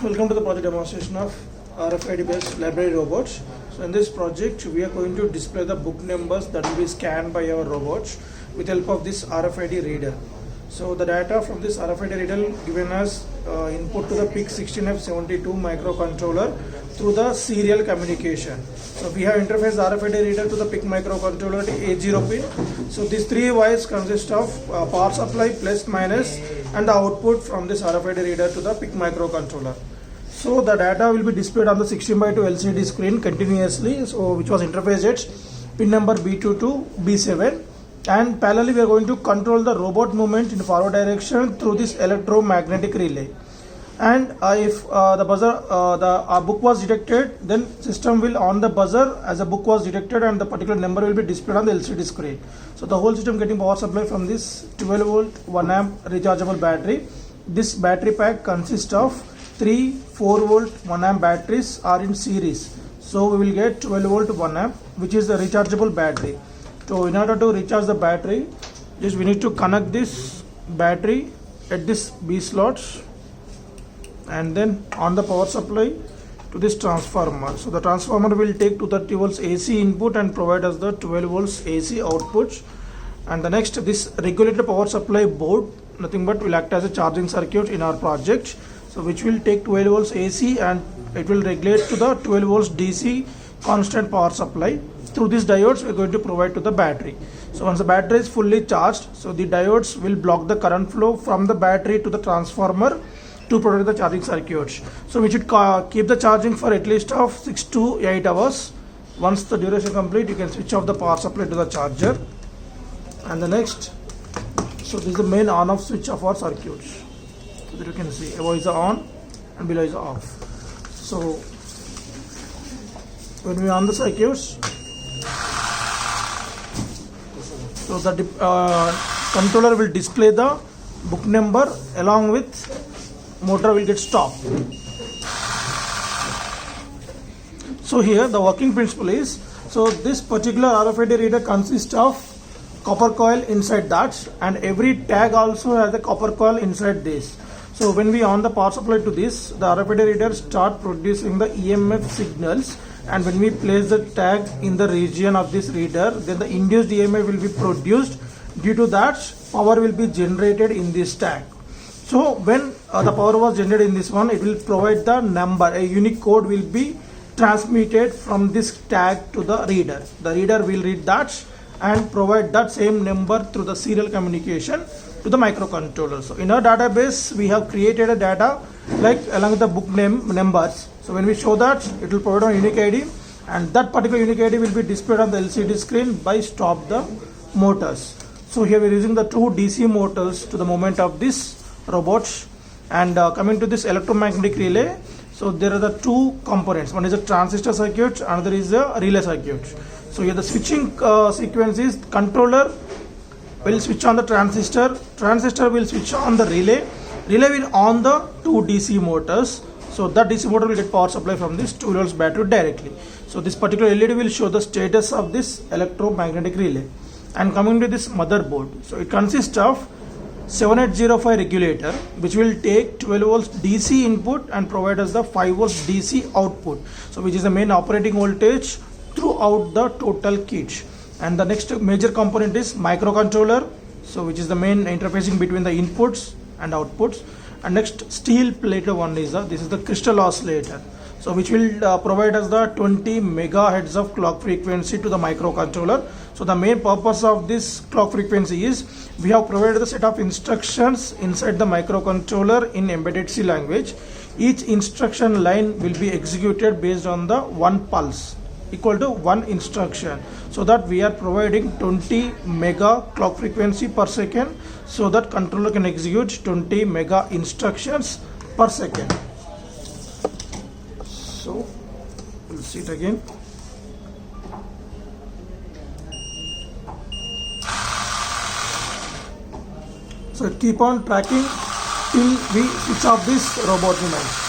Welcome to the project demonstration of RFID based library robots. So in this project we are going to display the book numbers that will be scanned by our robots with help of this RFID reader. So the data from this RFID reader given as input to the PIC16F72 microcontroller through the serial communication. So we have interfaced the RFID reader to the PIC microcontroller to A0 pin. So these three wires consist of power supply plus minus and the output from this RFID reader to the PIC microcontroller. So the data will be displayed on the 16:2 LCD screen continuously, so which was interfaced at pin number B2 to B7, and parallelly we are going to control the robot movement in forward direction through this electromagnetic relay. And if the buzzer book was detected, then system will on the buzzer as a book was detected and the particular number will be displayed on the LCD screen. So the whole system getting power supply from this 12 volt 1 amp rechargeable battery. This battery pack consists of 3 4 volt 1 amp batteries are in series. So we will get 12 volt 1 amp, which is the rechargeable battery. So in order to recharge the battery, just we need to connect this battery at this B slots and then on the power supply to this transformer. So the transformer will take 230 volts AC input and provide us the 12 volts AC output. And the next, this regulated power supply board nothing but will act as a charging circuit in our project, so which will take 12 volts AC and it will regulate to the 12 volts DC constant power supply. Through these diodes we are going to provide to the battery. So once the battery is fully charged, so the diodes will block the current flow from the battery to the transformer to protect the charging circuits. So we should keep the charging for at least of 6 to 8 hours. Once the duration complete, you can switch off the power supply to the charger. And the next, so this is the main on off switch of our circuits. So that you can see above is on and below is off. So when we on the circuits, so the controller will display the book number along with motor will get stopped. So here the working principle is, so this particular RFID reader consists of copper coil inside that, and every tag also has a copper coil inside this. So when we on the power supply to this, the RFID reader start producing the EMF signals, and when we place the tag in the region of this reader, then the induced EMF will be produced. Due to that, power will be generated in this tag. So when the power was generated in this one, it will provide the number, a unique code will be transmitted from this tag to the reader. The reader will read that and provide that same number through the serial communication to the microcontroller. So in our database we have created a data like along with the book name numbers. So when we show that, it will provide a unique ID, and that particular unique ID will be displayed on the LCD screen by stop the motors. So here we are using the two DC motors to the movement of this robots. And coming to this electromagnetic relay, so there are the two components. One is a transistor circuit, another is a relay circuit. So here the switching sequence is controller will switch on the transistor will switch on the relay will on the two DC motors. So that DC motor will get power supply from this 2 volts battery directly. So this particular LED will show the status of this electromagnetic relay. And coming to this motherboard, so it consists of 7805 regulator, which will take 12 volts DC input and provide us the 5 volts DC output, so which is the main operating voltage throughout the total kit. And the next major component is microcontroller, so which is the main interfacing between the inputs and outputs. And next steel plated one is this is the crystal oscillator, so which will provide us the 20 megahertz of clock frequency to the microcontroller. So the main purpose of this clock frequency is we have provided a set of instructions inside the microcontroller in embedded C language. Each instruction line will be executed based on the one pulse equal to one instruction, so that we are providing 20 mega clock frequency per second, so that controller can execute 20 mega instructions per second. So we'll see it again. So keep on tracking till we switch off this robot movement.